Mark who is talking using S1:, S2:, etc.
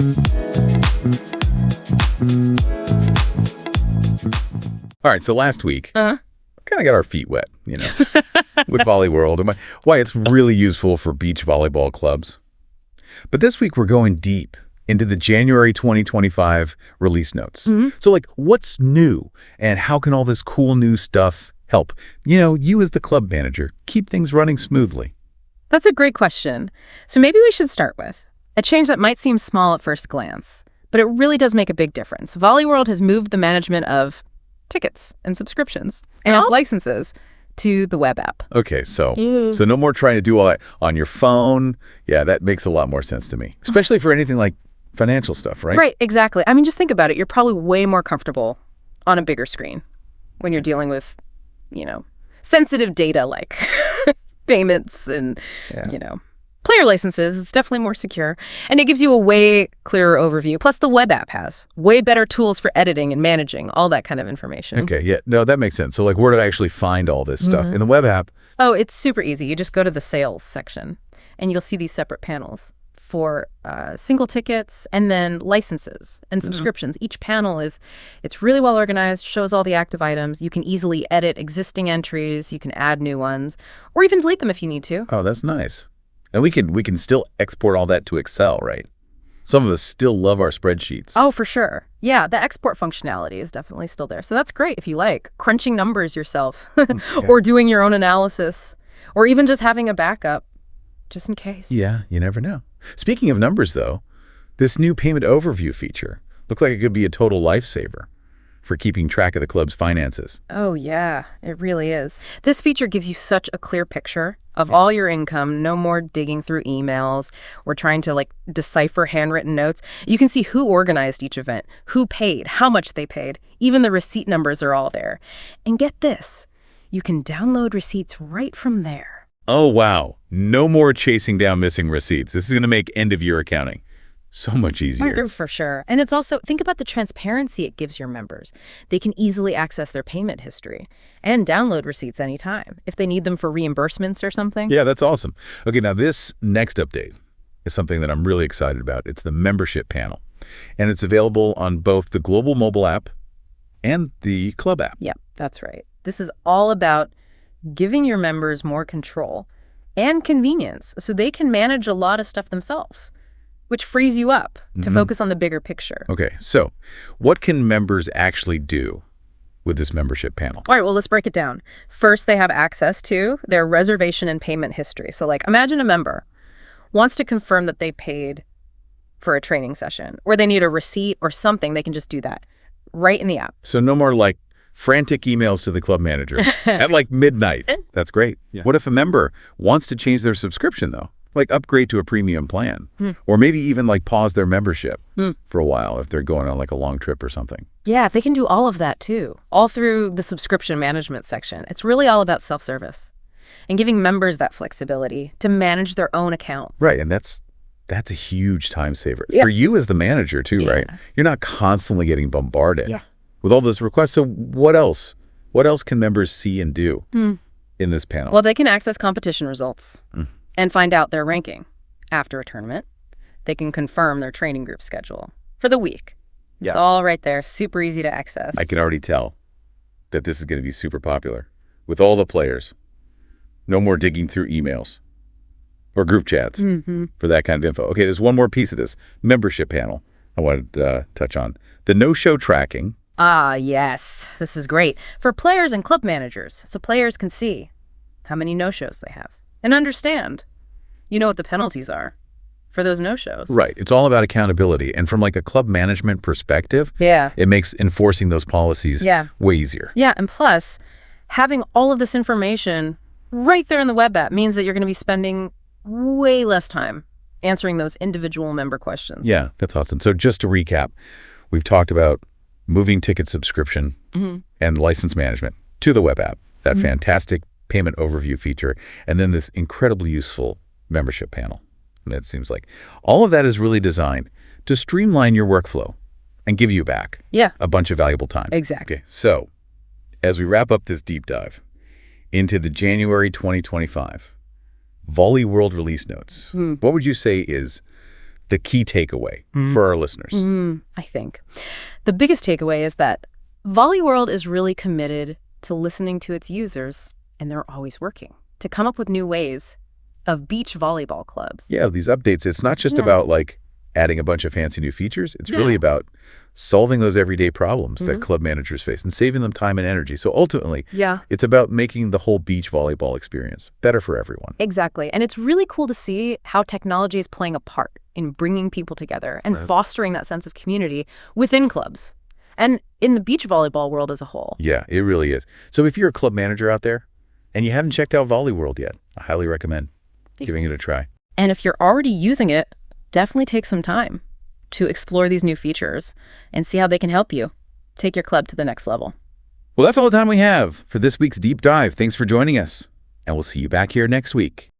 S1: All right, so last week, kind of got our feet wet, with Volley World and why it's really useful for beach volleyball clubs. But this week, we're going deep into the January 2025 release notes. So, what's new and how can all this cool new stuff help, you as the club manager, keep things running smoothly?
S2: That's a great question. So maybe we should start with a change that might seem small at first glance, but it really does make a big difference. Volley World has moved the management of tickets and subscriptions and licenses to the web app.
S1: Okay, so no more trying to do all that on your phone. Yeah, that makes a lot more sense to me, especially for anything like financial stuff, right?
S2: Right, exactly. I mean, just think about it. You're probably way more comfortable on a bigger screen when you're dealing with, sensitive data like payments and, player licenses. It's definitely more secure. And it gives you a way clearer overview. Plus, the web app has way better tools for editing and managing, all that kind of information.
S1: Okay, yeah. No, that makes sense. So, where did I actually find all this stuff? In the web app?
S2: Oh, it's super easy. You just go to the sales section, and you'll see these separate panels for single tickets and then licenses and subscriptions. Each panel it's really well organized, shows all the active items. You can easily edit existing entries. You can add new ones, or even delete them if you need to.
S1: Oh, that's nice. And we can still export all that to Excel, right? Some of us still love our spreadsheets.
S2: Oh, for sure. Yeah, the export functionality is definitely still there. So that's great if you like crunching numbers yourself or doing your own analysis or even just having a backup just in case.
S1: Yeah, you never know. Speaking of numbers, though, this new payment overview feature looks like it could be a total lifesaver for keeping track of the club's finances.
S2: Oh, yeah, it really is. This feature gives you such a clear picture of all your income. No more digging through emails or trying to decipher handwritten notes. You can see who organized each event, who paid, how much they paid. Even the receipt numbers are all there. And get this, you can download receipts right from there.
S1: Oh, wow. No more chasing down missing receipts. This is going to make end-of-year accounting so much easier.
S2: For sure. And it's also, think about the transparency it gives your members. They can easily access their payment history and download receipts anytime if they need them for reimbursements or something.
S1: Yeah, that's awesome. Okay, now this next update is something that I'm really excited about. It's the membership panel. And it's available on both the global mobile app and the club app.
S2: Yep, that's right. This is all about giving your members more control and convenience so they can manage a lot of stuff themselves, which frees you up to focus on the bigger picture.
S1: Okay, so what can members actually do with this membership panel?
S2: All right, well, let's break it down. First, they have access to their reservation and payment history. So imagine a member wants to confirm that they paid for a training session or they need a receipt or something. They can just do that right in the app.
S1: So no more frantic emails to the club manager at midnight. That's great. Yeah. What if a member wants to change their subscription, though? Upgrade to a premium plan, or maybe even pause their membership for a while if they're going on a long trip or something.
S2: Yeah, they can do all of that too, all through the subscription management section. It's really all about self-service and giving members that flexibility to manage their own accounts.
S1: Right, and that's a huge time saver. For you as the manager too, right? You're not constantly getting bombarded with all those requests. So what else? What else can members see and do in this panel?
S2: Well, they can access competition results and find out their ranking after a tournament. They can confirm their training group schedule for the week. It's all right there, super easy to access.
S1: I can already tell that this is going to be super popular with all the players. No more digging through emails or group chats for that kind of info. Okay, there's one more piece of this membership panel I wanted to touch on. The no-show tracking.
S2: Ah, yes. This is great for players and club managers, so players can see how many no-shows they have and understand, what the penalties are for those no-shows.
S1: Right. It's all about accountability. And from a club management perspective, it makes enforcing those policies way easier.
S2: Yeah, and plus, having all of this information right there in the web app means that you're going to be spending way less time answering those individual member questions.
S1: Yeah, that's awesome. So just to recap, we've talked about moving ticket subscription and license management to the web app, that fantastic payment overview feature, and then this incredibly useful membership panel. And it seems like all of that is really designed to streamline your workflow and give you back a bunch of valuable time.
S2: Exactly.
S1: Okay, so as we wrap up this deep dive into the January 2025 Volley World release notes, what would you say is the key takeaway for our listeners?
S2: I think the biggest takeaway is that Volley World is really committed to listening to its users, and they're always working to come up with new ways of beach volleyball clubs.
S1: Yeah, these updates, it's not just about like adding a bunch of fancy new features. It's really about solving those everyday problems that club managers face and saving them time and energy. So ultimately, it's about making the whole beach volleyball experience better for everyone.
S2: Exactly. And it's really cool to see how technology is playing a part in bringing people together and fostering that sense of community within clubs and in the beach volleyball world as a whole.
S1: Yeah, it really is. So if you're a club manager out there and you haven't checked out Volley World yet, I highly recommend giving it a try.
S2: And if you're already using it, definitely take some time to explore these new features and see how they can help you take your club to the next level.
S1: Well, that's all the time we have for this week's Deep Dive. Thanks for joining us, and we'll see you back here next week.